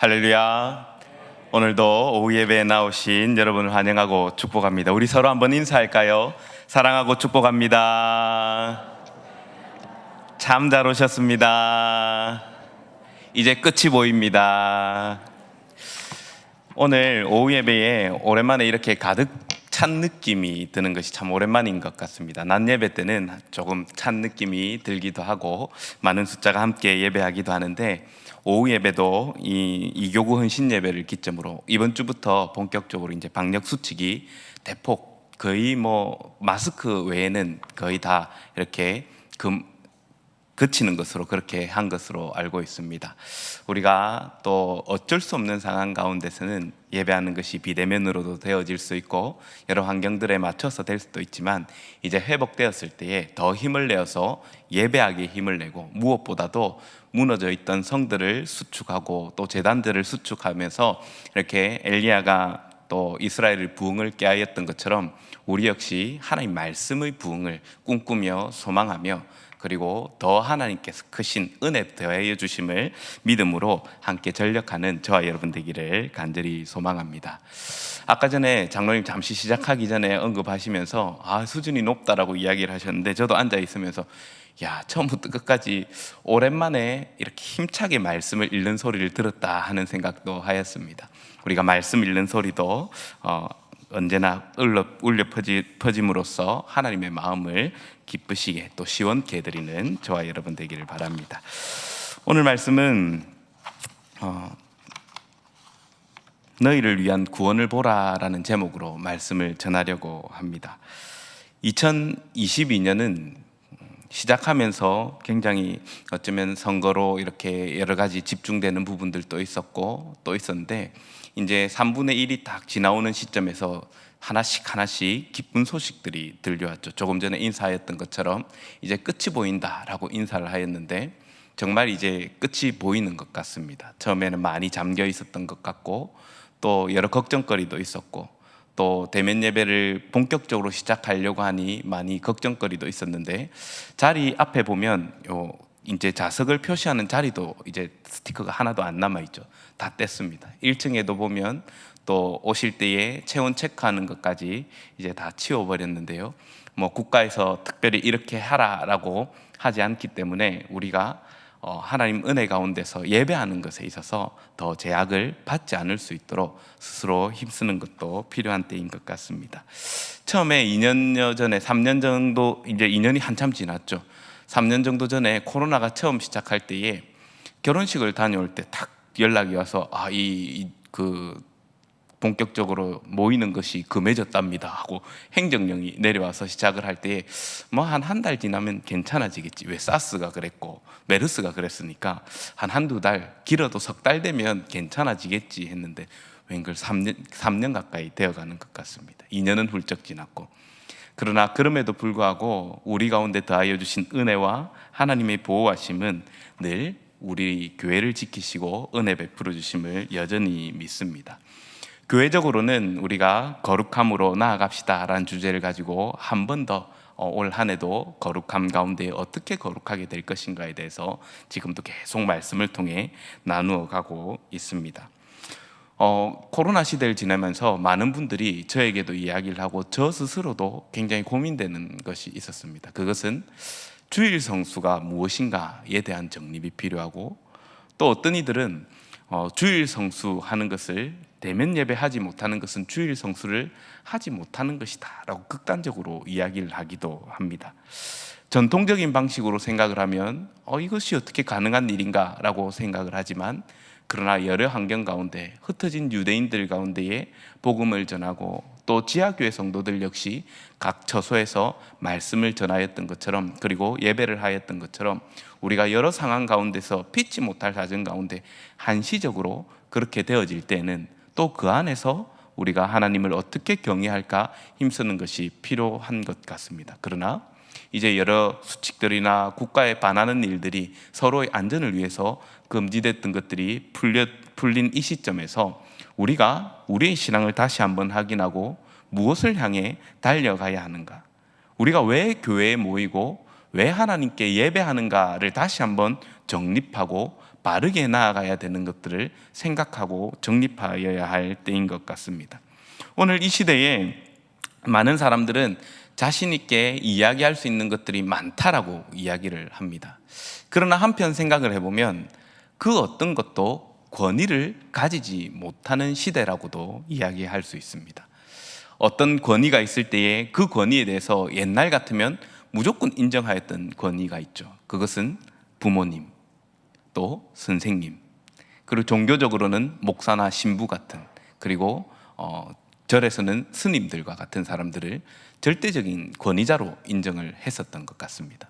할렐루야. 오늘도 오후 예배에 나오신 여러분을 환영하고 축복합니다. 우리 서로 한번 인사할까요? 사랑하고 축복합니다. 참 잘 오셨습니다. 이제 끝이 보입니다. 오늘 오후 예배에 오랜만에 이렇게 가득 찬 느낌이 드는 것이 참 오랜만인 것 같습니다. 낮 예배 때는 조금 찬 느낌이 들기도 하고 많은 숫자가 함께 예배하기도 하는데, 오후 예배도 이 이교구 헌신 예배를 기점으로 이번 주부터 본격적으로 이제 방역 수칙이 대폭 거의 마스크 외에는 거의 다 이렇게 그치는 것으로 그렇게 한 것으로 알고 있습니다. 우리가 또 어쩔 수 없는 상황 가운데서는 예배하는 것이 비대면으로도 되어질 수 있고 여러 환경들에 맞춰서 될 수도 있지만, 이제 회복되었을 때에 더 힘을 내어서 예배하기에 힘을 내고, 무엇보다도 무너져 있던 성들을 수축하고 또 제단들을 수축하면서 이렇게 엘리야가 또 이스라엘의 부흥을 깨하였던 것처럼 우리 역시 하나님 말씀의 부흥을 꿈꾸며 소망하며, 그리고 더 하나님께서 크신 은혜 더하여 주심을 믿음으로 함께 전력하는 저와 여러분 되기를 간절히 소망합니다. 아까 전에 장로님 잠시 시작하기 전에 언급하시면서 수준이 높다라고 이야기를 하셨는데, 저도 앉아 있으면서 처음부터 끝까지 오랜만에 이렇게 힘차게 말씀을 읽는 소리를 들었다 하는 생각도 하였습니다. 우리가 말씀 읽는 소리도 언제나 울려 퍼짐으로써 하나님의 마음을 기쁘시게 또 시원케 해드리는 저와 여러분 되기를 바랍니다. 오늘 말씀은 너희를 위한 구원을 보라라는 제목으로 말씀을 전하려고 합니다. 2022년은 시작하면서 굉장히 어쩌면 선거로 이렇게 여러 가지 집중되는 부분들도 있었고 또 있었는데, 이제 3분의 1이 딱 지나오는 시점에서 하나씩 기쁜 소식들이 들려왔죠. 조금 전에 인사하였던 것처럼 이제 끝이 보인다라고 인사를 하였는데, 정말 이제 끝이 보이는 것 같습니다. 처음에는 많이 잠겨 있었던 것 같고 또 여러 걱정거리도 있었고, 또 대면 예배를 본격적으로 시작하려고 하니 많이 걱정거리도 있었는데, 자리 앞에 보면 이제 좌석을 표시하는 자리도 이제 스티커가 하나도 안 남아있죠. 다 뗐습니다. 1층에도 보면 또 오실 때에 체온 체크하는 것까지 이제 다 치워버렸는데요. 국가에서 특별히 이렇게 하라라고 하지 않기 때문에 우리가 하나님 은혜 가운데서 예배하는 것에 있어서 더 제약을 받지 않을 수 있도록 스스로 힘쓰는 것도 필요한 때인 것 같습니다. 처음에 2년여 전에 3년 정도, 이제 2년이 한참 지났죠. 3년 정도 전에 코로나가 처음 시작할 때에 결혼식을 다녀올 때 딱 연락이 와서 본격적으로 모이는 것이 금해졌답니다 하고 행정령이 내려와서 시작을 할 때에 한 달 지나면 괜찮아지겠지, 왜 사스가 그랬고 메르스가 그랬으니까 한두 달, 길어도 석 달 되면 괜찮아지겠지 했는데, 웬걸 3년 가까이 되어가는 것 같습니다. 2년은 훌쩍 지났고, 그러나 그럼에도 불구하고 우리 가운데 더하여 주신 은혜와 하나님의 보호하심은 늘 우리 교회를 지키시고 은혜 베풀어 주심을 여전히 믿습니다. 교회적으로는 우리가 거룩함으로 나아갑시다 라는 주제를 가지고 한 번 더 올 한 해도 거룩함 가운데 어떻게 거룩하게 될 것인가에 대해서 지금도 계속 말씀을 통해 나누어 가고 있습니다. 코로나 시대를 지나면서 많은 분들이 저에게도 이야기를 하고 저 스스로도 굉장히 고민되는 것이 있었습니다. 그것은 주일 성수가 무엇인가에 대한 정립이 필요하고, 또 어떤 이들은 주일 성수하는 것을, 대면 예배하지 못하는 것은 주일 성수를 하지 못하는 것이다 라고 극단적으로 이야기를 하기도 합니다. 전통적인 방식으로 생각을 하면 이것이 어떻게 가능한 일인가 라고 생각을 하지만, 그러나 여러 환경 가운데 흩어진 유대인들 가운데에 복음을 전하고 또 지하교회 성도들 역시 각 처소에서 말씀을 전하였던 것처럼, 그리고 예배를 하였던 것처럼, 우리가 여러 상황 가운데서 피치 못할 사정 가운데 한시적으로 그렇게 되어질 때는 또 그 안에서 우리가 하나님을 어떻게 경외할까 힘쓰는 것이 필요한 것 같습니다. 그러나 이제 여러 수칙들이나 국가에 반하는 일들이 서로의 안전을 위해서 금지됐던 것들이 풀린 이 시점에서 우리가 우리의 신앙을 다시 한번 확인하고 무엇을 향해 달려가야 하는가, 우리가 왜 교회에 모이고 왜 하나님께 예배하는가를 다시 한번 정립하고 바르게 나아가야 되는 것들을 생각하고 정립하여야 할 때인 것 같습니다. 오늘 이 시대에 많은 사람들은 자신 있게 이야기할 수 있는 것들이 많다라고 이야기를 합니다. 그러나 한편 생각을 해보면 그 어떤 것도 권위를 가지지 못하는 시대라고도 이야기할 수 있습니다. 어떤 권위가 있을 때에 그 권위에 대해서 옛날 같으면 무조건 인정하였던 권위가 있죠. 그것은 부모님, 또 선생님, 그리고 종교적으로는 목사나 신부 같은, 그리고 절에서는 스님들과 같은 사람들을 절대적인 권위자로 인정을 했었던 것 같습니다.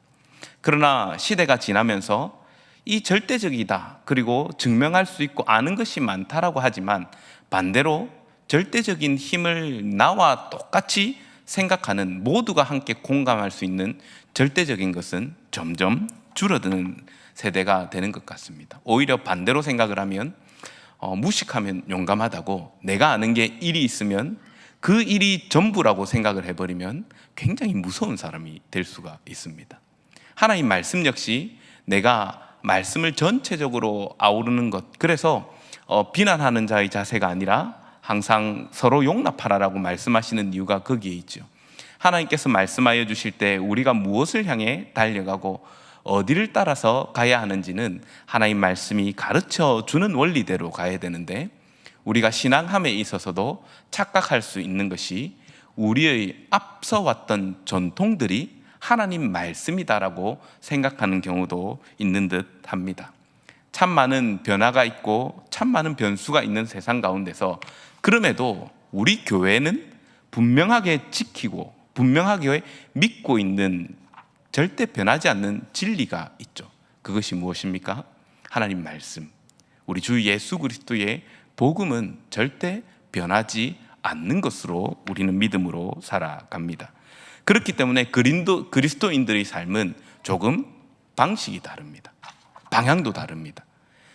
그러나 시대가 지나면서 이 절대적이다, 그리고 증명할 수 있고 아는 것이 많다라고 하지만 반대로 절대적인 힘을 나와 똑같이 생각하는, 모두가 함께 공감할 수 있는 절대적인 것은 점점 줄어드는 세대가 되는 것 같습니다. 오히려 반대로 생각을 하면 무식하면 용감하다고, 내가 아는 게 일이 있으면 그 일이 전부라고 생각을 해버리면 굉장히 무서운 사람이 될 수가 있습니다. 하나님 말씀 역시 내가 말씀을 전체적으로 아우르는 것, 그래서 비난하는 자의 자세가 아니라 항상 서로 용납하라라고 말씀하시는 이유가 거기에 있죠. 하나님께서 말씀하여 주실 때 우리가 무엇을 향해 달려가고 어디를 따라서 가야 하는지는 하나님 말씀이 가르쳐 주는 원리대로 가야 되는데, 우리가 신앙함에 있어서도 착각할 수 있는 것이 우리의 앞서 왔던 전통들이 하나님 말씀이다라고 생각하는 경우도 있는 듯 합니다. 참 많은 변화가 있고 참 많은 변수가 있는 세상 가운데서 그럼에도 우리 교회는 분명하게 지키고 분명하게 믿고 있는 절대 변하지 않는 진리가 있죠. 그것이 무엇입니까? 하나님 말씀. 우리 주 예수 그리스도의 복음은 절대 변하지 않는 것으로 우리는 믿음으로 살아갑니다. 그렇기 때문에 그리스도인들의 삶은 조금 방식이 다릅니다. 방향도 다릅니다.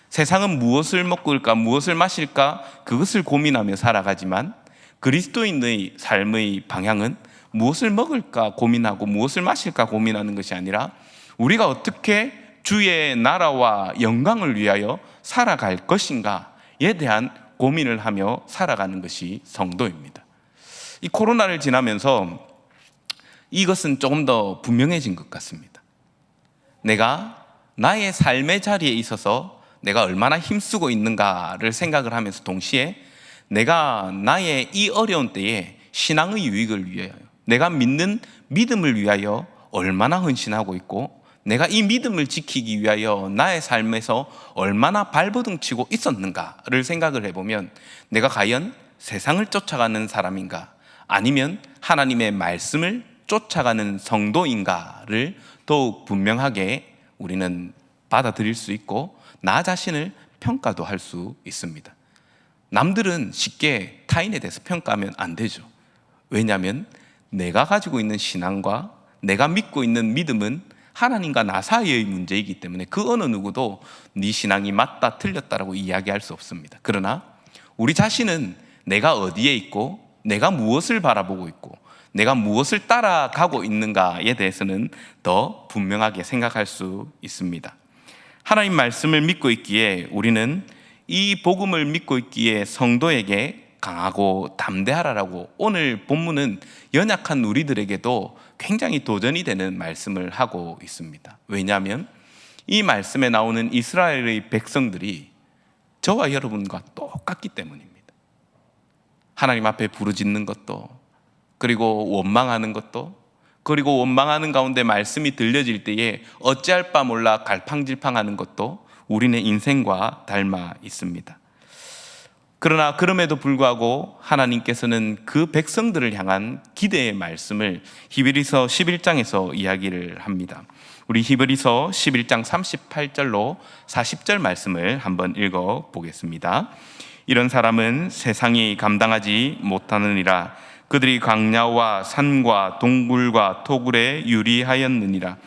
세상은 무엇을 먹을까, 무엇을 마실까, 그것을 고민하며 살아가지만 그리스도인의 삶의 방향은 무엇을 먹을까 고민하고 무엇을 마실까 고민하는 것이 아니라 우리가 어떻게 주의 나라와 영광을 위하여 살아갈 것인가에 대한 고민을 하며 살아가는 것이 성도입니다. 이 코로나를 지나면서 이것은 조금 더 분명해진 것 같습니다. 내가 나의 삶의 자리에 있어서 내가 얼마나 힘쓰고 있는가를 생각을 하면서 동시에 내가 나의 이 어려운 때에 신앙의 유익을 위하여, 내가 믿는 믿음을 위하여 얼마나 헌신하고 있고, 내가 이 믿음을 지키기 위하여 나의 삶에서 얼마나 발버둥치고 있었는가를 생각을 해보면 내가 과연 세상을 쫓아가는 사람인가, 아니면 하나님의 말씀을 쫓아가는 성도인가를 더욱 분명하게 우리는 받아들일 수 있고 나 자신을 평가도 할 수 있습니다. 남들은 쉽게 타인에 대해서 평가하면 안 되죠. 왜냐하면 내가 가지고 있는 신앙과 내가 믿고 있는 믿음은 하나님과 나 사이의 문제이기 때문에 그 어느 누구도 네 신앙이 맞다 틀렸다라고 이야기할 수 없습니다. 그러나 우리 자신은 내가 어디에 있고 내가 무엇을 바라보고 있고 내가 무엇을 따라가고 있는가에 대해서는 더 분명하게 생각할 수 있습니다. 하나님 말씀을 믿고 있기에 우리는 이 복음을 믿고 있기에 성도에게 강하고 담대하라라고 오늘 본문은 연약한 우리들에게도 굉장히 도전이 되는 말씀을 하고 있습니다. 왜냐하면 이 말씀에 나오는 이스라엘의 백성들이 저와 여러분과 똑같기 때문입니다. 하나님 앞에 부르짖는 것도, 그리고 원망하는 것도, 그리고 원망하는 가운데 말씀이 들려질 때에 어찌할 바 몰라 갈팡질팡하는 것도 우리네 인생과 닮아 있습니다. 그러나 그럼에도 불구하고 하나님께서는 그 백성들을 향한 기대의 말씀을 히브리서 11장에서 이야기를 합니다. 우리 히브리서 11장 38절로 40절 말씀을 한번 읽어보겠습니다. 이런 사람은 세상이 감당하지 못하느니라. 그들이 광야와 산과 동굴과 토굴에 유리하였느니라.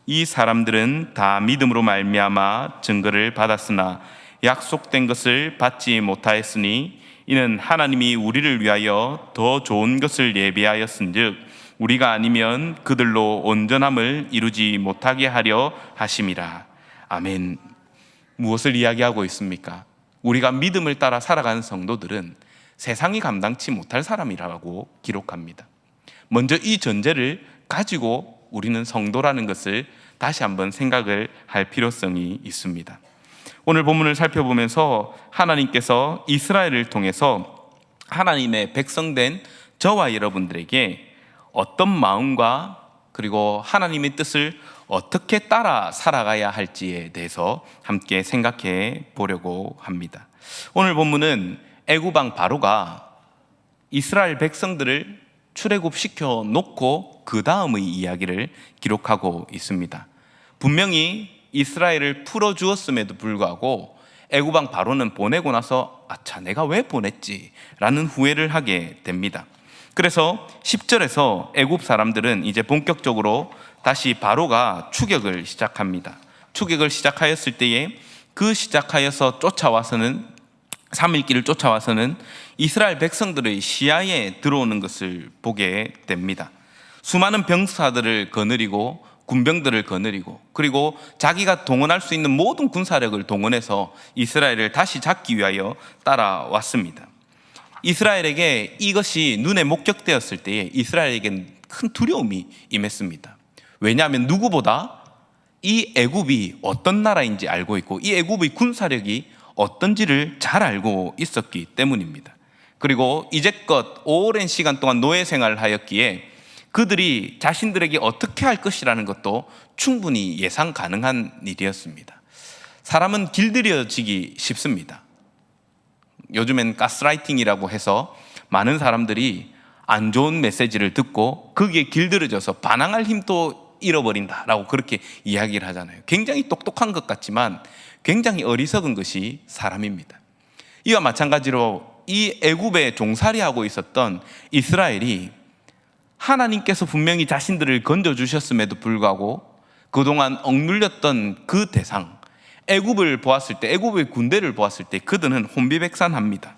이 사람들은 다 믿음으로 말미암아 증거를 받았으나 약속된 것을 받지 못하였으니 이는 하나님이 우리를 위하여 더 좋은 것을 예비하였은즉 우리가 아니면 그들로 온전함을 이루지 못하게 하려 하심이라. 아멘. 무엇을 이야기하고 있습니까? 우리가 믿음을 따라 살아가는 성도들은 세상이 감당치 못할 사람이라고 기록합니다. 먼저 이 전제를 가지고 우리는 성도라는 것을 다시 한번 생각을 할 필요성이 있습니다. 오늘 본문을 살펴보면서 하나님께서 이스라엘을 통해서 하나님의 백성된 저와 여러분들에게 어떤 마음과 그리고 하나님의 뜻을 어떻게 따라 살아가야 할지에 대해서 함께 생각해 보려고 합니다. 오늘 본문은 애굽 왕 바로가 이스라엘 백성들을 출애굽시켜 놓고 그 다음의 이야기를 기록하고 있습니다. 분명히 이스라엘을 풀어주었음에도 불구하고 애굽 왕 바로는 보내고 나서 아차, 내가 왜 보냈지? 라는 후회를 하게 됩니다. 그래서 10절에서 애굽 사람들은 이제 본격적으로 다시 바로가 추격을 시작합니다. 추격을 시작하였을 때에 그 시작하여서 쫓아와서는 3일 길을 쫓아와서는 이스라엘 백성들의 시야에 들어오는 것을 보게 됩니다. 수많은 병사들을 거느리고 군병들을 거느리고 그리고 자기가 동원할 수 있는 모든 군사력을 동원해서 이스라엘을 다시 잡기 위하여 따라왔습니다. 이스라엘에게 이것이 눈에 목격되었을 때에 이스라엘에게는 큰 두려움이 임했습니다. 왜냐하면 누구보다 이 애굽이 어떤 나라인지 알고 있고 이 애굽의 군사력이 어떤지를 잘 알고 있었기 때문입니다. 그리고 이제껏 오랜 시간 동안 노예 생활을 하였기에 그들이 자신들에게 어떻게 할 것이라는 것도 충분히 예상 가능한 일이었습니다. 사람은 길들여지기 쉽습니다. 요즘엔 가스라이팅이라고 해서 많은 사람들이 안 좋은 메시지를 듣고 거기에 길들여져서 반항할 힘도 잃어버린다라고 그렇게 이야기를 하잖아요. 굉장히 똑똑한 것 같지만 굉장히 어리석은 것이 사람입니다. 이와 마찬가지로 이 애굽에 종살이하고 있었던 이스라엘이 하나님께서 분명히 자신들을 건져주셨음에도 불구하고 그동안 억눌렸던 그 대상 애굽을 보았을 때, 애굽의 군대를 보았을 때 그들은 혼비백산합니다.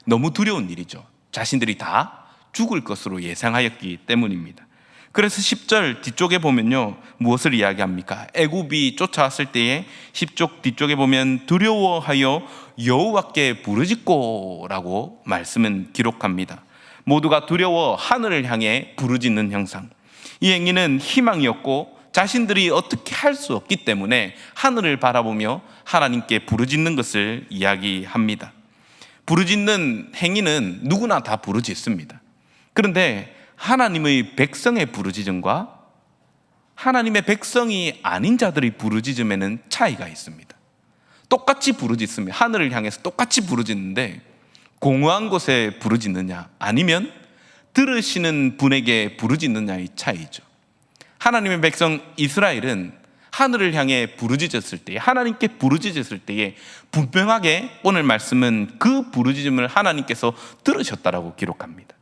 너무 두려운 일이죠. 자신들이 다 죽을 것으로 예상하였기 때문입니다. 그래서 10절 뒤쪽에 보면요, 무엇을 이야기합니까? 애굽이 쫓아왔을 때에 10쪽 뒤쪽에 보면 두려워하여 여호와께 부르짖고 라고 말씀은 기록합니다. 모두가 두려워 하늘을 향해 부르짖는 형상. 이 행위는 희망이었고 자신들이 어떻게 할 수 없기 때문에 하늘을 바라보며 하나님께 부르짖는 것을 이야기합니다. 부르짖는 행위는 누구나 다 부르짖습니다. 그런데 하나님의 백성의 부르짖음과 하나님의 백성이 아닌 자들의 부르짖음에는 차이가 있습니다. 똑같이 부르짖습니다. 하늘을 향해서 똑같이 부르짖는데 공허한 곳에 부르짖느냐 아니면 들으시는 분에게 부르짖느냐의 차이죠. 하나님의 백성 이스라엘은 하늘을 향해 부르짖었을 때에, 하나님께 부르짖었을 때에 분명하게 오늘 말씀은 그 부르짖음을 하나님께서 들으셨다라고 기록합니다.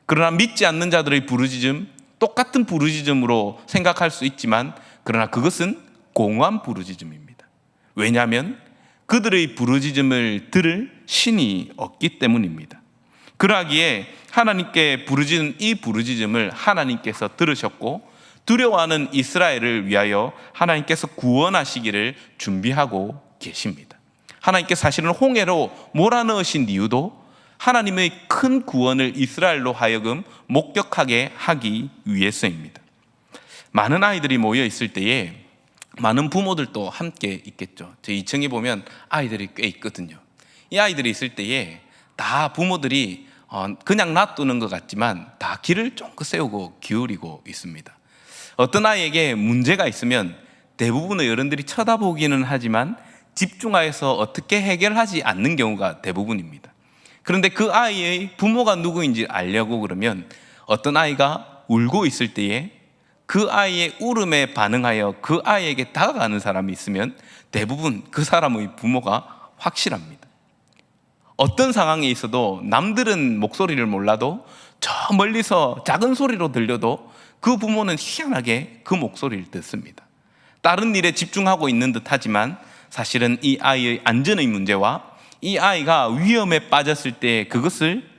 그러나 믿지 않는 자들의 부르짖음, 똑같은 부르짖음으로 생각할 수 있지만 그러나 그것은 공허한 부르짖음입니다. 왜냐하면 그들의 부르짖음을 들을 신이 없기 때문입니다. 그러하기에 하나님께 부르짖은 이 부르짖음을 하나님께서 들으셨고 두려워하는 이스라엘을 위하여 하나님께서 구원하시기를 준비하고 계십니다. 하나님께서 사실은 홍해로 몰아넣으신 이유도 하나님의 큰 구원을 이스라엘로 하여금 목격하게 하기 위해서입니다. 많은 아이들이 모여 있을 때에 많은 부모들도 함께 있겠죠. 저 2층에 보면 아이들이 꽤 있거든요. 이 아이들이 있을 때에 다 부모들이 그냥 놔두는 것 같지만 다 귀를 쫑긋 세우고 기울이고 있습니다. 어떤 아이에게 문제가 있으면 대부분의 어른들이 쳐다보기는 하지만 집중하여서 어떻게 해결하지 않는 경우가 대부분입니다. 그런데 그 아이의 부모가 누구인지 알려고 그러면 어떤 아이가 울고 있을 때에 그 아이의 울음에 반응하여 그 아이에게 다가가는 사람이 있으면 대부분 그 사람의 부모가 확실합니다. 어떤 상황에 있어도 남들은 목소리를 몰라도 저 멀리서 작은 소리로 들려도 그 부모는 희한하게 그 목소리를 듣습니다. 다른 일에 집중하고 있는 듯 하지만 사실은 이 아이의 안전의 문제와 이 아이가 위험에 빠졌을 때 그것을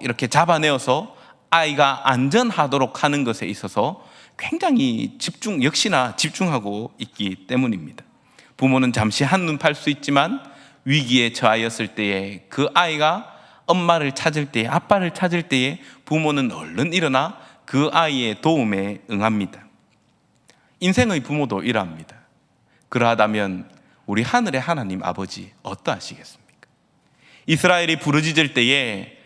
이렇게 잡아내어서 아이가 안전하도록 하는 것에 있어서 굉장히 역시나 집중하고 있기 때문입니다. 부모는 잠시 한눈 팔 수 있지만 위기에 처하였을 때에 그 아이가 엄마를 찾을 때에, 아빠를 찾을 때에 부모는 얼른 일어나 그 아이의 도움에 응합니다. 인생의 부모도 이러합니다. 그러하다면 우리 하늘의 하나님 아버지 어떠하시겠습니까? 이스라엘이 부르짖을 때에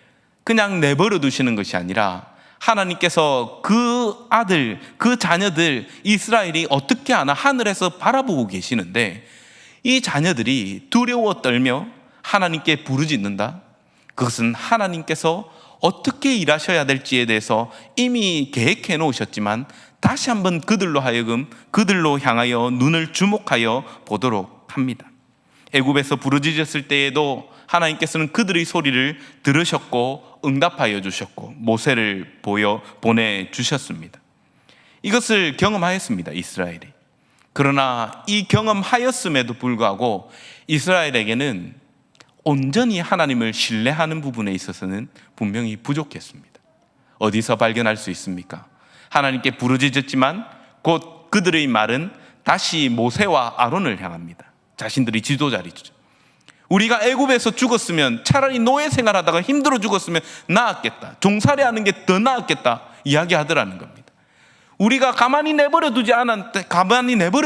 그냥 내버려 두시는 것이 아니라 하나님께서 그 아들, 그 자녀들 이스라엘이 어떻게 하나 하늘에서 바라보고 계시는데, 이 자녀들이 두려워 떨며 하나님께 부르짖는다. 그것은 하나님께서 어떻게 일하셔야 될지에 대해서 이미 계획해 놓으셨지만 다시 한번 그들로 하여금 그들로 향하여 눈을 주목하여 보도록 합니다. 애굽에서 부르짖었을 때에도 하나님께서는 그들의 소리를 들으셨고 응답하여 주셨고 모세를 보내주셨습니다. 이것을 경험하였습니다, 이스라엘이. 그러나 이 경험하였음에도 불구하고 이스라엘에게는 온전히 하나님을 신뢰하는 부분에 있어서는 분명히 부족했습니다. 어디서 발견할 수 있습니까? 하나님께 부르짖었지만 곧 그들의 말은 다시 모세와 아론을 향합니다. 자신들이 지도자리죠. 우리가 애굽에서 죽었으면, 차라리 노예 생활하다가 힘들어 죽었으면 나았겠다, 종살이하는 게 더 나았겠다 이야기하더라는 겁니다. 우리가 가만히 내버려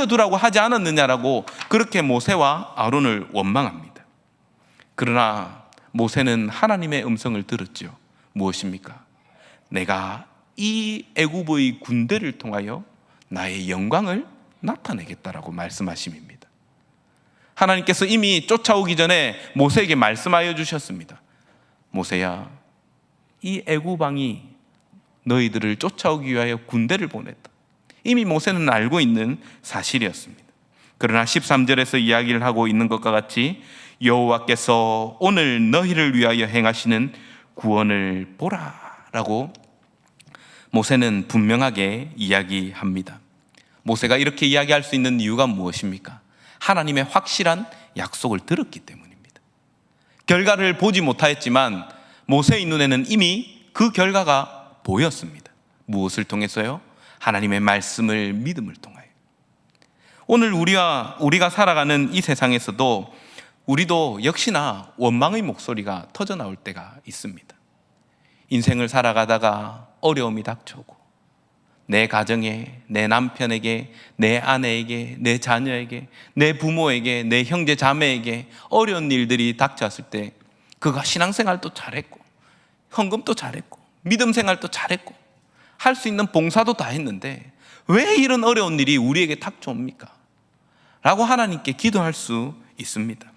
두라고 하지 않았느냐라고 그렇게 모세와 아론을 원망합니다. 그러나 모세는 하나님의 음성을 들었죠. 무엇입니까? 내가 이 애굽의 군대를 통하여 나의 영광을 나타내겠다라고 말씀하심입니다. 하나님께서 이미 쫓아오기 전에 모세에게 말씀하여 주셨습니다. 모세야, 이 애굽 왕이 너희들을 쫓아오기 위하여 군대를 보냈다. 이미 모세는 알고 있는 사실이었습니다. 그러나 13절에서 이야기를 하고 있는 것과 같이 여호와께서 오늘 너희를 위하여 행하시는 구원을 보라라고 모세는 분명하게 이야기합니다. 모세가 이렇게 이야기할 수 있는 이유가 무엇입니까? 하나님의 확실한 약속을 들었기 때문입니다. 결과를 보지 못하였지만 모세의 눈에는 이미 그 결과가 보였습니다. 무엇을 통해서요? 하나님의 말씀을 믿음을 통하여. 오늘 우리가 살아가는 이 세상에서도 우리도 역시나 원망의 목소리가 터져나올 때가 있습니다. 인생을 살아가다가 어려움이 닥쳐오고 내 가정에, 내 남편에게, 내 아내에게, 내 자녀에게, 내 부모에게, 내 형제 자매에게 어려운 일들이 닥쳐왔을 때 그가 신앙생활도 잘했고 헌금도 잘했고 믿음 생활도 잘했고 할 수 있는 봉사도 다 했는데 왜 이런 어려운 일이 우리에게 닥쳐옵니까? 라고 하나님께 기도할 수 있습니다.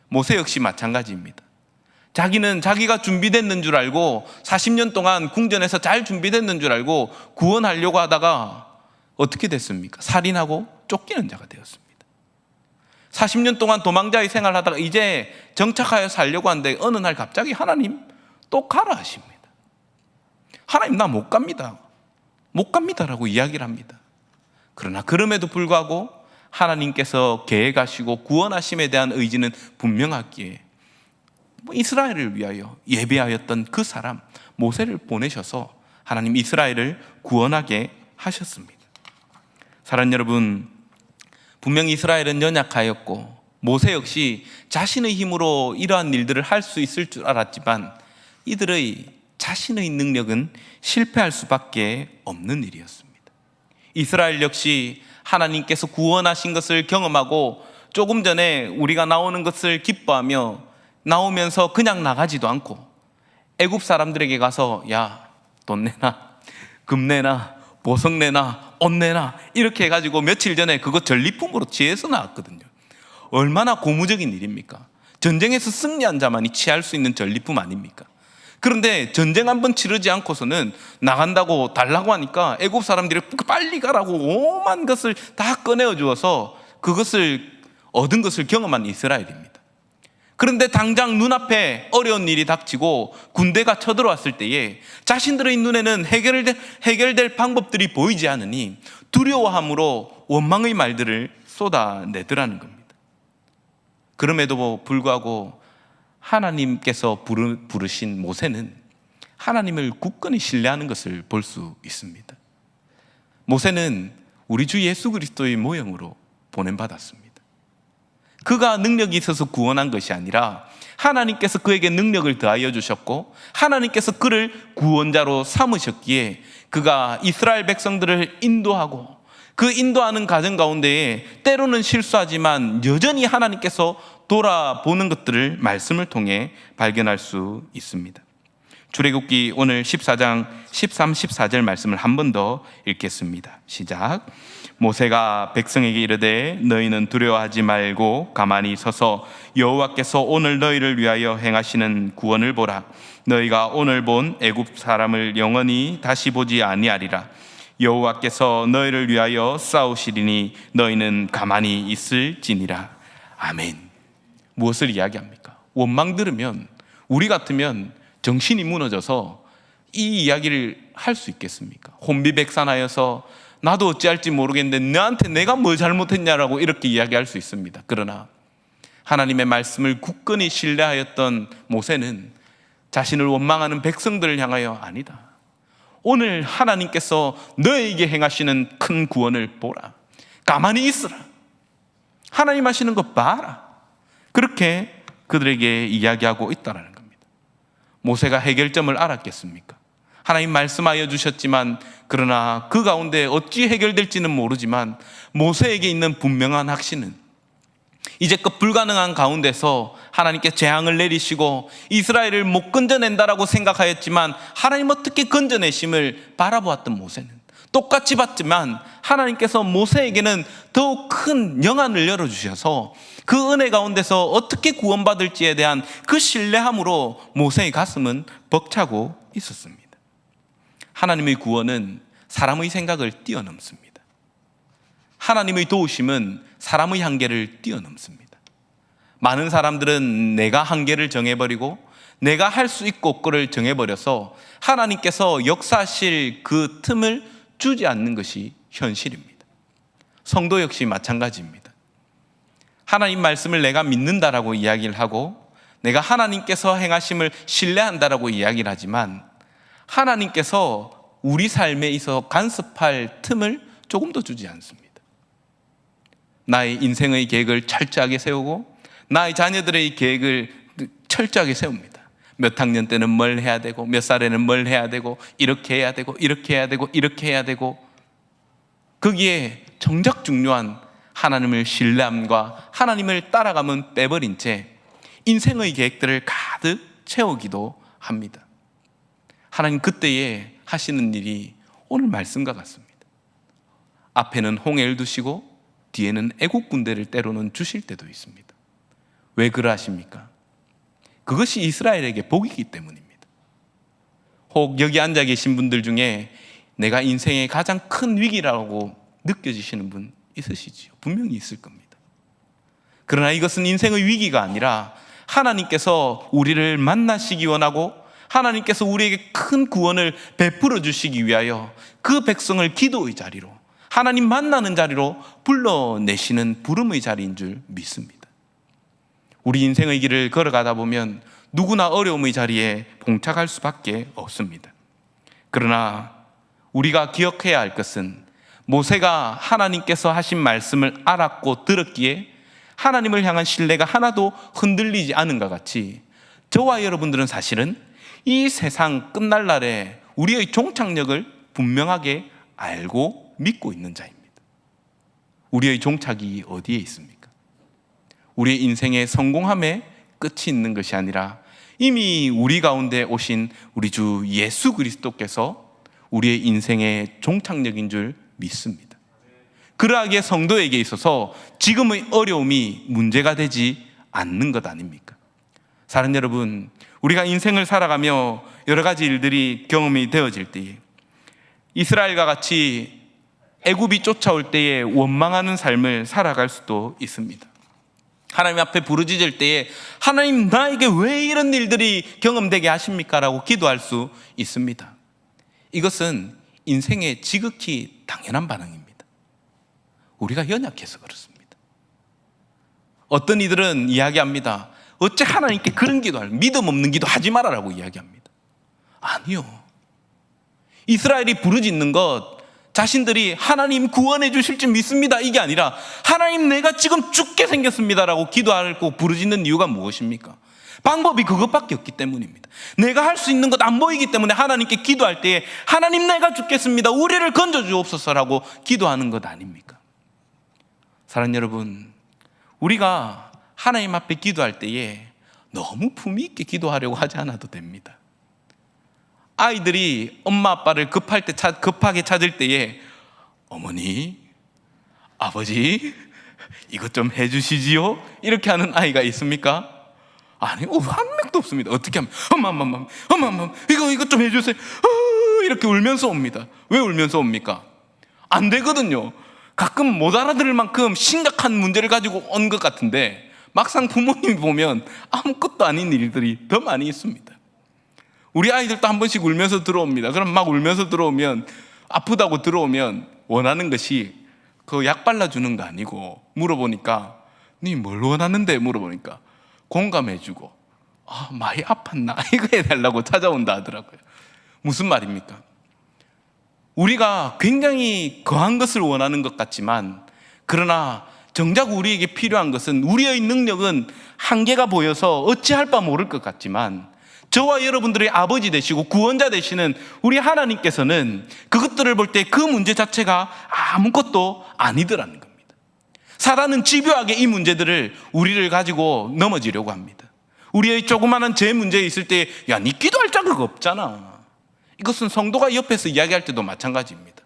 모세 역시 마찬가지입니다. 자기는 자기가 준비됐는 줄 알고 40년 동안 궁전에서 잘 준비됐는 줄 알고 구원하려고 하다가 어떻게 됐습니까? 살인하고 쫓기는 자가 되었습니다. 40년 동안 도망자의 생활하다가 이제 정착하여 살려고 하는데 어느 날 갑자기 하나님 또 가라 하십니다. 하나님 나 못 갑니다. 못 갑니다라고 이야기를 합니다. 그러나 그럼에도 불구하고 하나님께서 계획하시고 구원하심에 대한 의지는 분명하기에 이스라엘을 위하여 예배하였던 그 사람 모세를 보내셔서 하나님 이스라엘을 구원하게 하셨습니다. 사랑하는 여러분, 분명히 이스라엘은 연약하였고 모세 역시 자신의 힘으로 이러한 일들을 할 수 있을 줄 알았지만 이들의 자신의 능력은 실패할 수밖에 없는 일이었습니다. 이스라엘 역시 하나님께서 구원하신 것을 경험하고 조금 전에 우리가 나오는 것을 기뻐하며 나오면서 그냥 나가지도 않고 애굽 사람들에게 가서 야, 돈 내놔, 금 내놔, 보석 내놔, 옷 내놔 이렇게 해가지고 며칠 전에 그거 전리품으로 취해서 나왔거든요. 얼마나 고무적인 일입니까? 전쟁에서 승리한 자만이 취할 수 있는 전리품 아닙니까? 그런데 전쟁 한번 치르지 않고서는 나간다고 달라고 하니까 애굽 사람들이 빨리 가라고 오만 것을 다 꺼내어 주어서 그것을 얻은 것을 경험한 이스라엘입니다. 그런데 당장 눈앞에 어려운 일이 닥치고 군대가 쳐들어왔을 때에 자신들의 눈에는 해결될 방법들이 보이지 않으니 두려워함으로 원망의 말들을 쏟아내더라는 겁니다. 그럼에도 불구하고 하나님께서 부르신 모세는 하나님을 굳건히 신뢰하는 것을 볼 수 있습니다. 모세는 우리 주 예수 그리스도의 모형으로 보냄받았습니다. 그가 능력이 있어서 구원한 것이 아니라 하나님께서 그에게 능력을 더하여 주셨고 하나님께서 그를 구원자로 삼으셨기에 그가 이스라엘 백성들을 인도하고 그 인도하는 과정 가운데에 때로는 실수하지만 여전히 하나님께서 돌아보는 것들을 말씀을 통해 발견할 수 있습니다. 출애굽기 오늘 14장 13, 14절 말씀을 한 번 더 읽겠습니다. 시작. 모세가 백성에게 이르되 너희는 두려워하지 말고 가만히 서서 여호와께서 오늘 너희를 위하여 행하시는 구원을 보라. 너희가 오늘 본 애굽 사람을 영원히 다시 보지 아니하리라. 여호와께서 너희를 위하여 싸우시리니 너희는 가만히 있을지니라. 아멘. 무엇을 이야기합니까? 원망 들으면 우리 같으면 정신이 무너져서 이 이야기를 할 수 있겠습니까? 혼비백산하여서 나도 어찌할지 모르겠는데 너한테 내가 뭘 잘못했냐라고 이렇게 이야기할 수 있습니다. 그러나 하나님의 말씀을 굳건히 신뢰하였던 모세는 자신을 원망하는 백성들을 향하여 아니다. 오늘 하나님께서 너에게 행하시는 큰 구원을 보라. 가만히 있으라. 하나님 하시는 것 봐라. 그렇게 그들에게 이야기하고 있다는 겁니다. 모세가 해결점을 알았겠습니까? 하나님 말씀하여 주셨지만 그러나 그 가운데 어찌 해결될지는 모르지만 모세에게 있는 분명한 확신은 이제껏 불가능한 가운데서 하나님께 재앙을 내리시고 이스라엘을 못 건져낸다라고 생각하였지만 하나님 어떻게 건져내심을 바라보았던 모세는 똑같이 봤지만 하나님께서 모세에게는 더욱 큰 영안을 열어주셔서 그 은혜 가운데서 어떻게 구원받을지에 대한 그 신뢰함으로 모세의 가슴은 벅차고 있었습니다. 하나님의 구원은 사람의 생각을 뛰어넘습니다. 하나님의 도우심은 사람의 한계를 뛰어넘습니다. 많은 사람들은 내가 한계를 정해버리고 내가 할 수 있고 없고를 정해버려서 하나님께서 역사하실 그 틈을 주지 않는 것이 현실입니다. 성도 역시 마찬가지입니다. 하나님 말씀을 내가 믿는다라고 이야기를 하고 내가 하나님께서 행하심을 신뢰한다라고 이야기를 하지만 하나님께서 우리 삶에 있어 간섭할 틈을 조금 더 주지 않습니다. 나의 인생의 계획을 철저하게 세우고 나의 자녀들의 계획을 철저하게 세웁니다. 몇 학년 때는 뭘 해야 되고 몇 살에는 뭘 해야 되고 이렇게 해야 되고 이렇게 해야 되고 이렇게 해야 되고 거기에 정작 중요한 하나님을 신뢰함과 하나님을 따라가면 빼버린 채 인생의 계획들을 가득 채우기도 합니다. 하나님 그때에 하시는 일이 오늘 말씀과 같습니다. 앞에는 홍해를 두시고 뒤에는 애국 군대를 때로는 주실 때도 있습니다. 왜 그러하십니까? 그것이 이스라엘에게 복이기 때문입니다. 혹 여기 앉아 계신 분들 중에 내가 인생의 가장 큰 위기라고 느껴지시는 분 있으시지요? 분명히 있을 겁니다. 그러나 이것은 인생의 위기가 아니라 하나님께서 우리를 만나시기 원하고 하나님께서 우리에게 큰 구원을 베풀어 주시기 위하여 그 백성을 기도의 자리로 하나님 만나는 자리로 불러내시는 부름의 자리인 줄 믿습니다. 우리 인생의 길을 걸어가다 보면 누구나 어려움의 자리에 봉착할 수밖에 없습니다. 그러나 우리가 기억해야 할 것은 모세가 하나님께서 하신 말씀을 알았고 들었기에 하나님을 향한 신뢰가 하나도 흔들리지 않은 것 같이 저와 여러분들은 사실은 이 세상 끝날 날에 우리의 종착역을 분명하게 알고 믿고 있는 자입니다. 우리의 종착이 어디에 있습니까? 우리의 인생의 성공함에 끝이 있는 것이 아니라 이미 우리 가운데 오신 우리 주 예수 그리스도께서 우리의 인생의 종착역인 줄 믿습니다. 그러하기에 성도에게 있어서 지금의 어려움이 문제가 되지 않는 것 아닙니까? 사랑하는 여러분, 우리가 인생을 살아가며 여러 가지 일들이 경험이 되어질 때에 이스라엘과 같이 애굽이 쫓아올 때에 원망하는 삶을 살아갈 수도 있습니다. 하나님 앞에 부르짖을 때에 하나님 나에게 왜 이런 일들이 경험되게 하십니까? 라고 기도할 수 있습니다. 이것은 인생의 지극히 당연한 반응입니다. 우리가 연약해서 그렇습니다. 어떤 이들은 이야기합니다. 어째 하나님께 그런 기도할 믿음 없는 기도 하지 말아라고 이야기합니다. 아니요. 이스라엘이 부르짖는 것 자신들이 하나님 구원해 주실 줄 믿습니다 이게 아니라 하나님 내가 지금 죽게 생겼습니다라고 기도하고 부르짖는 이유가 무엇입니까? 방법이 그것밖에 없기 때문입니다. 내가 할 수 있는 것 안 보이기 때문에 하나님께 기도할 때에 하나님 내가 죽겠습니다, 우리를 건져주옵소서라고 기도하는 것 아닙니까? 사랑하는 여러분, 우리가 하나님 앞에 기도할 때에 너무 품위 있게 기도하려고 하지 않아도 됩니다. 아이들이 엄마 아빠를 급하게 찾을 때에 어머니, 아버지 이것 좀 해주시지요? 이렇게 하는 아이가 있습니까? 아니, 한 명도 없습니다. 어떻게 하면 엄마 이거 좀 해주세요 이렇게 울면서 옵니다. 왜 울면서 옵니까? 안 되거든요. 가끔 못 알아들을 만큼 심각한 문제를 가지고 온 것 같은데 막상 부모님이 보면 아무것도 아닌 일들이 더 많이 있습니다. 우리 아이들도 한 번씩 울면서 들어옵니다. 그럼 막 울면서 들어오면, 아프다고 들어오면 원하는 것이 그 약 발라주는 거 아니고, 물어보니까 니 뭘 원하는데 물어보니까 공감해주고 많이 아팠나 이거 해달라고 찾아온다 하더라고요. 무슨 말입니까? 우리가 굉장히 거한 것을 원하는 것 같지만, 그러나 정작 우리에게 필요한 것은, 우리의 능력은 한계가 보여서 어찌할 바 모를 것 같지만, 저와 여러분들의 아버지 되시고 구원자 되시는 우리 하나님께서는 그것들을 볼 때 그 문제 자체가 아무것도 아니더라는 겁니다. 사단은 집요하게 이 문제들을 우리를 가지고 넘어지려고 합니다. 우리의 조그마한 제 문제에 있을 때, 야, 니 기도할 자격 없잖아. 이것은 성도가 옆에서 이야기할 때도 마찬가지입니다.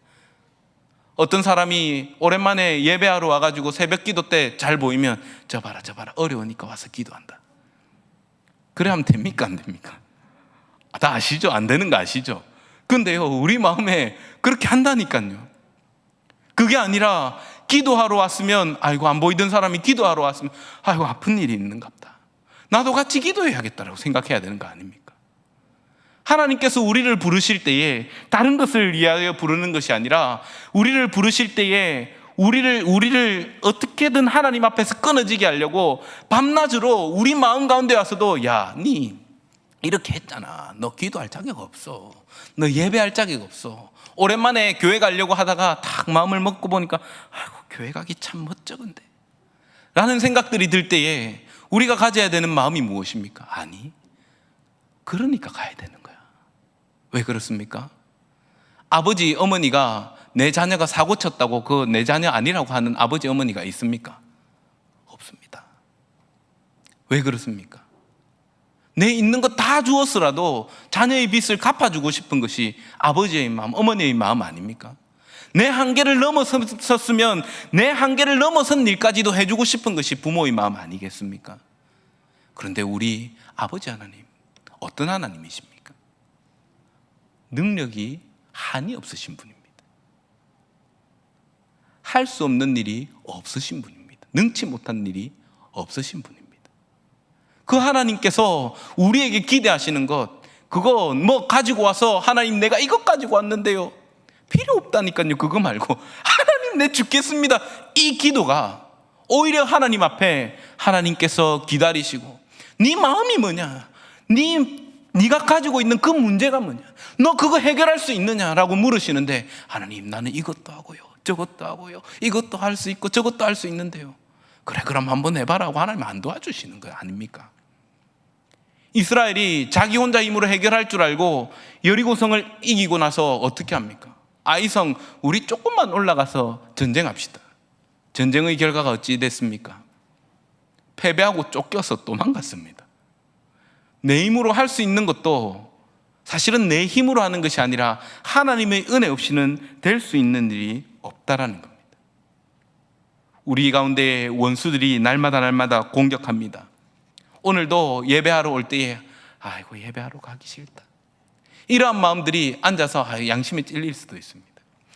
어떤 사람이 오랜만에 예배하러 와가지고 새벽 기도 때 잘 보이면 저 봐라 어려우니까 와서 기도한다. 그래 하면 됩니까 안 됩니까? 다 아시죠? 안 되는 거 아시죠? 근데요, 우리 마음에 그렇게 한다니까요. 그게 아니라 기도하러 왔으면, 아이고 안 보이던 사람이 기도하러 왔으면, 아이고 아픈 일이 있는갑다, 나도 같이 기도해야겠다라고 생각해야 되는 거 아닙니까? 하나님께서 우리를 부르실 때에 다른 것을 위하여 부르는 것이 아니라, 우리를 부르실 때에 우리를 어떻게든 하나님 앞에서 끊어지게 하려고 밤낮으로 우리 마음 가운데 와서도, 야, 니 이렇게 했잖아, 너 기도할 자격 없어, 너 예배할 자격 없어, 오랜만에 교회 가려고 하다가 딱 마음을 먹고 보니까 아이고 교회 가기 참 멋쩍은데 라는 생각들이 들 때에 우리가 가져야 되는 마음이 무엇입니까? 아니, 그러니까 가야 되는 거야. 왜 그렇습니까? 아버지 어머니가 내 자녀가 사고 쳤다고 그 내 자녀 아니라고 하는 아버지 어머니가 있습니까? 없습니다. 왜 그렇습니까? 내 있는 거 다 주었으라도 자녀의 빚을 갚아주고 싶은 것이 아버지의 마음, 어머니의 마음 아닙니까? 내 한계를 넘어섰으면 내 한계를 넘어선 일까지도 해주고 싶은 것이 부모의 마음 아니겠습니까? 그런데 우리 아버지 하나님, 어떤 하나님이십니까? 능력이 한이 없으신 분입니다. 할 수 없는 일이 없으신 분입니다. 능치 못한 일이 없으신 분입니다. 그 하나님께서 우리에게 기대하시는 것, 그건 뭐 가지고 와서 하나님 내가 이것 가지고 왔는데요, 필요 없다니까요. 그거 말고 하나님 내 죽겠습니다, 이 기도가 오히려 하나님 앞에 하나님께서 기다리시고, 네 마음이 뭐냐, 네가 가지고 있는 그 문제가 뭐냐, 너 그거 해결할 수 있느냐라고 물으시는데, 하나님 나는 이것도 하고요, 저것도 하고요, 이것도 할 수 있고 저것도 할 수 있는데요. 그래 그럼 한번 해봐라고 하나님 안 도와주시는 거 아닙니까? 이스라엘이 자기 혼자 힘으로 해결할 줄 알고 여리고성을 이기고 나서 어떻게 합니까? 아이성, 우리 조금만 올라가서 전쟁합시다. 전쟁의 결과가 어찌 됐습니까? 패배하고 쫓겨서 도망갔습니다. 내 힘으로 할 수 있는 것도 사실은 내 힘으로 하는 것이 아니라 하나님의 은혜 없이는 될 수 있는 일이 없다라는 겁니다. 우리 가운데 원수들이 날마다 공격합니다. 오늘도 예배하러 올 때에 아이고 예배하러 가기 싫다, 이러한 마음들이 앉아서 양심에 찔릴 수도 있습니다.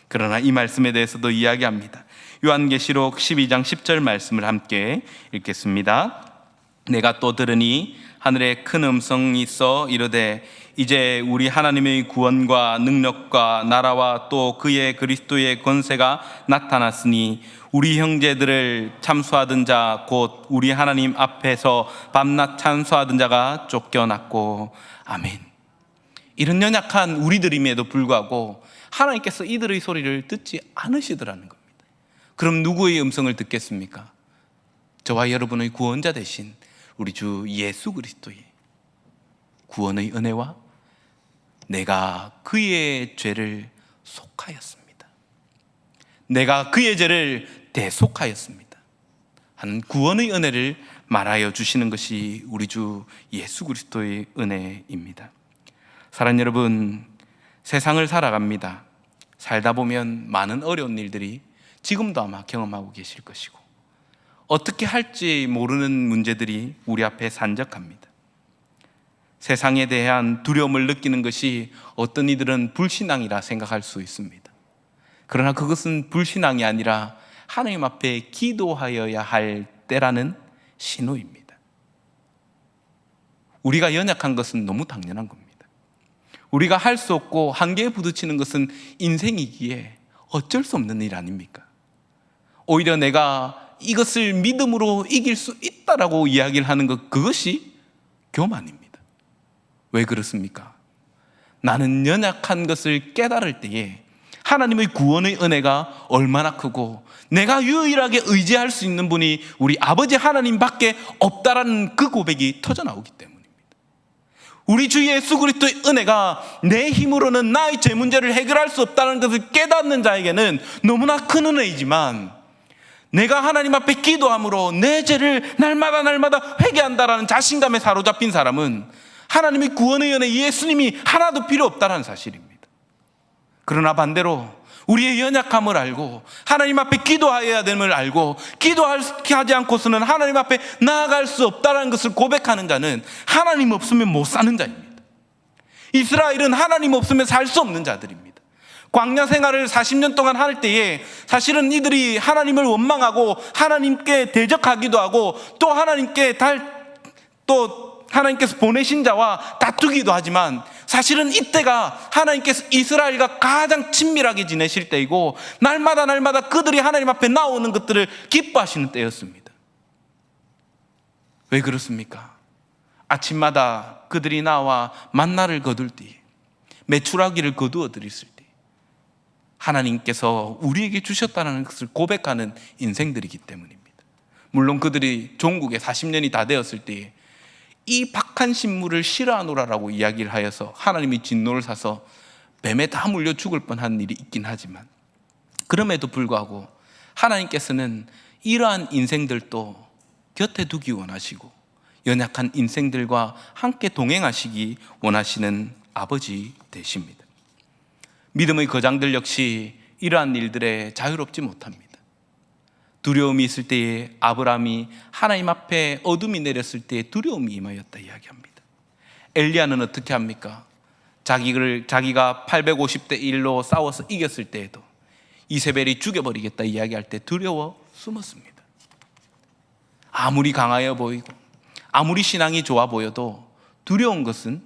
그러나 이 말씀에 대해서도 이야기합니다. 요한계시록 12장 10절 말씀을 함께 읽겠습니다. 내가 또 들으니 하늘에 큰 음성이 있어 이르되 이제 우리 하나님의 구원과 능력과 나라와 또 그의 그리스도의 권세가 나타났으니 우리 형제들을 참수하던 자 곧 우리 하나님 앞에서 밤낮 찬수하던 자가 쫓겨났고. 아멘. 이런 연약한 우리들임에도 불구하고 하나님께서 이들의 소리를 듣지 않으시더라는 겁니다. 그럼 누구의 음성을 듣겠습니까? 저와 여러분의 구원자 되신 우리 주 예수 그리스도의 구원의 은혜와 내가 그의 죄를 속하였습니다, 내가 그의 죄를 대속하였습니다 하는 구원의 은혜를 말하여 주시는 것이 우리 주 예수 그리스도의 은혜입니다. 사랑하는 여러분, 세상을 살아갑니다. 살다 보면 많은 어려운 일들이 지금도 아마 경험하고 계실 것이고, 어떻게 할지 모르는 문제들이 우리 앞에 산적합니다. 세상에 대한 두려움을 느끼는 것이 어떤 이들은 불신앙이라 생각할 수 있습니다. 그러나 그것은 불신앙이 아니라 하나님 앞에 기도하여야 할 때라는 신호입니다. 우리가 연약한 것은 너무 당연한 겁니다. 우리가 할 수 없고 한계에 부딪히는 것은 인생이기에 어쩔 수 없는 일 아닙니까? 오히려 내가 이것을 믿음으로 이길 수 있다라고 이야기를 하는 것, 그것이 교만입니다. 왜 그렇습니까? 나는 연약한 것을 깨달을 때에 하나님의 구원의 은혜가 얼마나 크고 내가 유일하게 의지할 수 있는 분이 우리 아버지 하나님밖에 없다라는 그 고백이 터져나오기 때문입니다. 우리 주 예수 그리스도의 은혜가 내 힘으로는 나의 죄 문제를 해결할 수 없다는 것을 깨닫는 자에게는 너무나 큰 은혜이지만, 내가 하나님 앞에 기도함으로 내 죄를 날마다 회개한다라는 자신감에 사로잡힌 사람은 하나님의 구원의 은혜, 예수님이 하나도 필요 없다는 사실입니다. 그러나 반대로 우리의 연약함을 알고 하나님 앞에 기도해야 됨을 알고 기도하지 않고서는 하나님 앞에 나아갈 수 없다는 것을 고백하는 자는 하나님 없으면 못 사는 자입니다. 이스라엘은 하나님 없으면 살 수 없는 자들입니다. 광야 생활을 40년 동안 할 때에 사실은 이들이 하나님을 원망하고 하나님께 대적하기도 하고 또 하나님께서 보내신 자와 다투기도 하지만, 사실은 이때가 하나님께서 이스라엘과 가장 친밀하게 지내실 때이고 날마다 그들이 하나님 앞에 나오는 것들을 기뻐하시는 때였습니다. 왜 그렇습니까? 아침마다 그들이 나와 만나를 거둘 때, 메추라기를 거두어 드렸을 때 하나님께서 우리에게 주셨다는 것을 고백하는 인생들이기 때문입니다. 물론 그들이 종국에 40년이 다 되었을 때에 이 박한 식물을 싫어하노라라고 이야기를 하여서 하나님이 진노를 사서 뱀에 다 물려 죽을 뻔한 일이 있긴 하지만, 그럼에도 불구하고 하나님께서는 이러한 인생들도 곁에 두기 원하시고 연약한 인생들과 함께 동행하시기 원하시는 아버지 되십니다. 믿음의 거장들 역시 이러한 일들에 자유롭지 못합니다. 두려움이 있을 때에 아브라함이 하나님 앞에 어둠이 내렸을 때에 두려움이 임하였다 이야기합니다. 엘리야는 어떻게 합니까? 자기가 850대 1로 싸워서 이겼을 때에도 이세벨이 죽여버리겠다 이야기할 때 두려워 숨었습니다. 아무리 강하여 보이고 아무리 신앙이 좋아 보여도 두려운 것은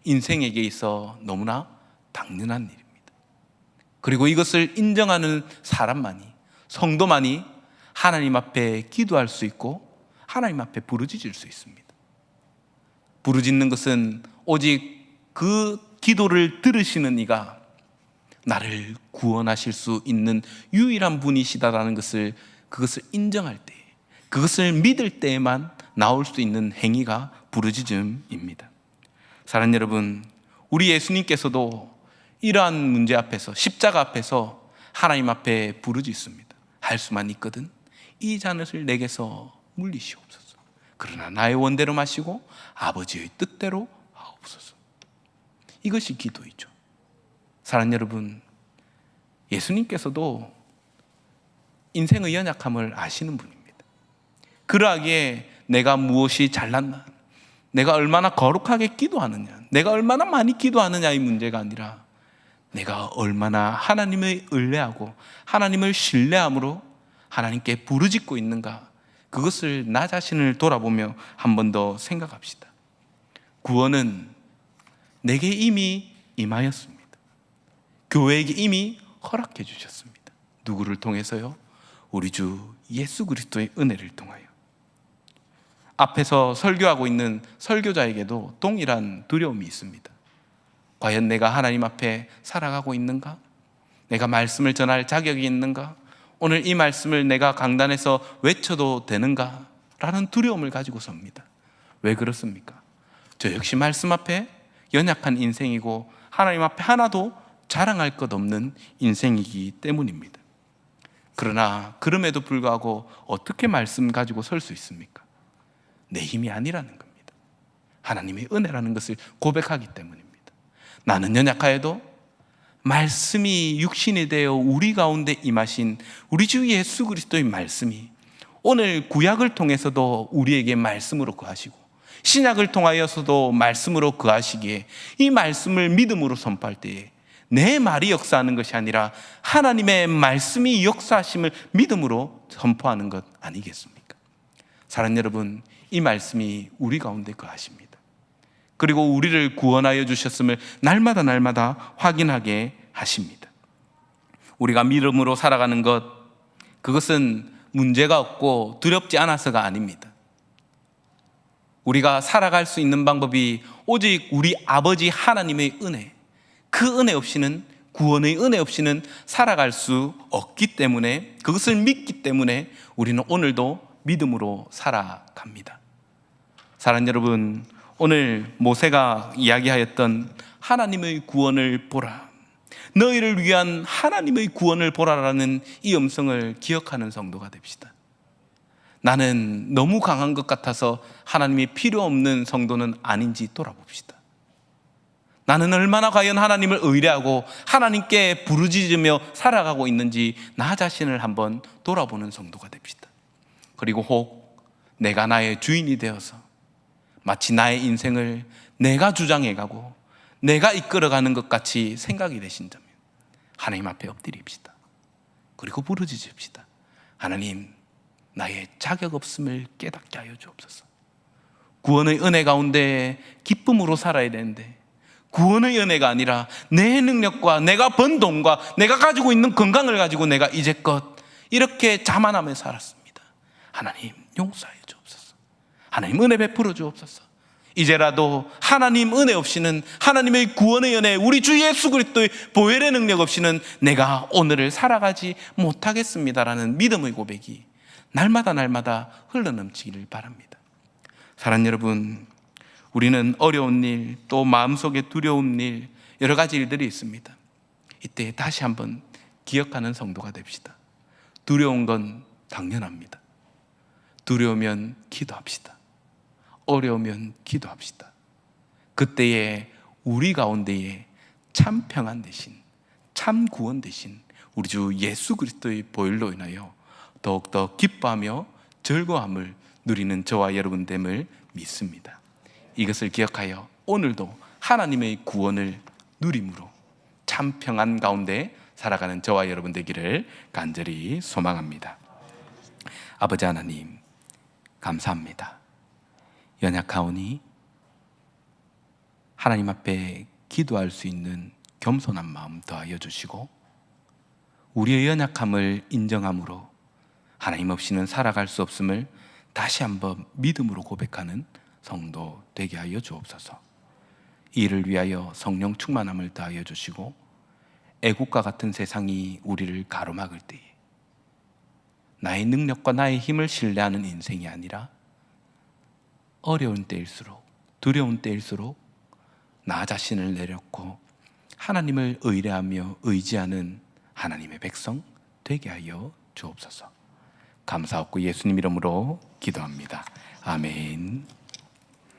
인생에게 있어 너무나 당연한 일입니다. 그리고 이것을 인정하는 사람만이, 성도만이 하나님 앞에 기도할 수 있고 하나님 앞에 부르짖을 수 있습니다. 부르짖는 것은 오직 그 기도를 들으시는 이가 나를 구원하실 수 있는 유일한 분이시다라는 그것을 인정할 때, 그것을 믿을 때에만 나올 수 있는 행위가 부르짖음입니다. 사랑하는 여러분, 우리 예수님께서도 이러한 문제 앞에서, 십자가 앞에서 하나님 앞에 부르짖습니다. 할 수만 있거든 이 잔을 내게서 물리시옵소서. 그러나 나의 원대로 마시고 아버지의 뜻대로 하옵소서. 이것이 기도이죠. 사랑하는 여러분, 예수님께서도 인생의 연약함을 아시는 분입니다. 그러하기에 내가 무엇이 잘났나, 내가 얼마나 거룩하게 기도하느냐, 내가 얼마나 많이 기도하느냐의 문제가 아니라 내가 얼마나 하나님을 의뢰하고 하나님을 신뢰함으로 하나님께 부르짖고 있는가, 그것을 나 자신을 돌아보며 한 번 더 생각합시다. 구원은 내게 이미 임하였습니다. 교회에게 이미 허락해 주셨습니다. 누구를 통해서요? 우리 주 예수 그리스도의 은혜를 통하여. 앞에서 설교하고 있는 설교자에게도 동일한 두려움이 있습니다. 과연 내가 하나님 앞에 살아가고 있는가? 내가 말씀을 전할 자격이 있는가? 오늘 이 말씀을 내가 강단에서 외쳐도 되는가? 라는 두려움을 가지고 섭니다. 왜 그렇습니까? 저 역시 말씀 앞에 연약한 인생이고 하나님 앞에 하나도 자랑할 것 없는 인생이기 때문입니다. 그러나 그럼에도 불구하고 어떻게 말씀 가지고 설 수 있습니까? 내 힘이 아니라는 겁니다. 하나님의 은혜라는 것을 고백하기 때문입니다. 나는 연약하여도 말씀이 육신이 되어 우리 가운데 임하신 우리 주 예수 그리스도의 말씀이 오늘 구약을 통해서도 우리에게 말씀으로 거하시고 신약을 통하여서도 말씀으로 거하시기에 이 말씀을 믿음으로 선포할 때에 내 말이 역사하는 것이 아니라 하나님의 말씀이 역사하심을 믿음으로 선포하는 것 아니겠습니까? 사랑하는 여러분, 이 말씀이 우리 가운데 거하십니다. 그리고 우리를 구원하여 주셨음을 날마다 확인하게 하십니다. 우리가 믿음으로 살아가는 것, 그것은 문제가 없고 두렵지 않아서가 아닙니다. 우리가 살아갈 수 있는 방법이 오직 우리 아버지 하나님의 은혜, 그 은혜 없이는, 구원의 은혜 없이는 살아갈 수 없기 때문에, 그것을 믿기 때문에 우리는 오늘도 믿음으로 살아갑니다. 사랑하는 여러분, 오늘 모세가 이야기하였던 하나님의 구원을 보라, 너희를 위한 하나님의 구원을 보라라는 이 음성을 기억하는 성도가 됩시다. 나는 너무 강한 것 같아서 하나님이 필요 없는 성도는 아닌지 돌아봅시다. 나는 얼마나 과연 하나님을 의뢰하고 하나님께 부르짖으며 살아가고 있는지 나 자신을 한번 돌아보는 성도가 됩시다. 그리고 혹 내가 나의 주인이 되어서 마치 나의 인생을 내가 주장해가고 내가 이끌어가는 것 같이 생각이 되신다면 하나님 앞에 엎드립시다. 그리고 부르짖읍시다. 하나님, 나의 자격 없음을 깨닫게 하여 주옵소서. 구원의 은혜 가운데 기쁨으로 살아야 되는데 구원의 은혜가 아니라 내 능력과 내가 번 돈과 내가 가지고 있는 건강을 가지고 내가 이제껏 이렇게 자만하며 살았습니다. 하나님 용서하여 주옵소서. 하나님 은혜 베풀어 주옵소서. 이제라도 하나님 은혜 없이는, 하나님의 구원의 은혜, 우리 주 예수 그리스도의 보혈의 능력 없이는 내가 오늘을 살아가지 못하겠습니다라는 믿음의 고백이 날마다 흘러넘치기를 바랍니다. 사랑하는 여러분, 우리는 어려운 일, 또 마음속에 두려운 일, 여러 가지 일들이 있습니다. 이때 다시 한번 기억하는 성도가 됩시다. 두려운 건 당연합니다. 두려우면 기도합시다. 어려우면 기도합시다. 그때에 우리 가운데에 참 평안 되신, 참 구원 되신 우리 주 예수 그리스도의 보혈로 인하여 더욱더 기뻐하며 즐거움을 누리는 저와 여러분 됨을 믿습니다. 이것을 기억하여 오늘도 하나님의 구원을 누림으로 참 평안 가운데 살아가는 저와 여러분 되기를 간절히 소망합니다. 아버지 하나님, 감사합니다. 연약하오니 하나님 앞에 기도할 수 있는 겸손한 마음 더하여 주시고 우리의 연약함을 인정함으로 하나님 없이는 살아갈 수 없음을 다시 한번 믿음으로 고백하는 성도 되게 하여 주옵소서. 이를 위하여 성령 충만함을 더하여 주시고 애국과 같은 세상이 우리를 가로막을 때에 나의 능력과 나의 힘을 신뢰하는 인생이 아니라 어려운 때일수록, 두려운 때일수록 나 자신을 내려놓고 하나님을 의뢰하며 의지하는 하나님의 백성 되게 하여 주옵소서. 감사하고 예수님 이름으로 기도합니다. 아멘.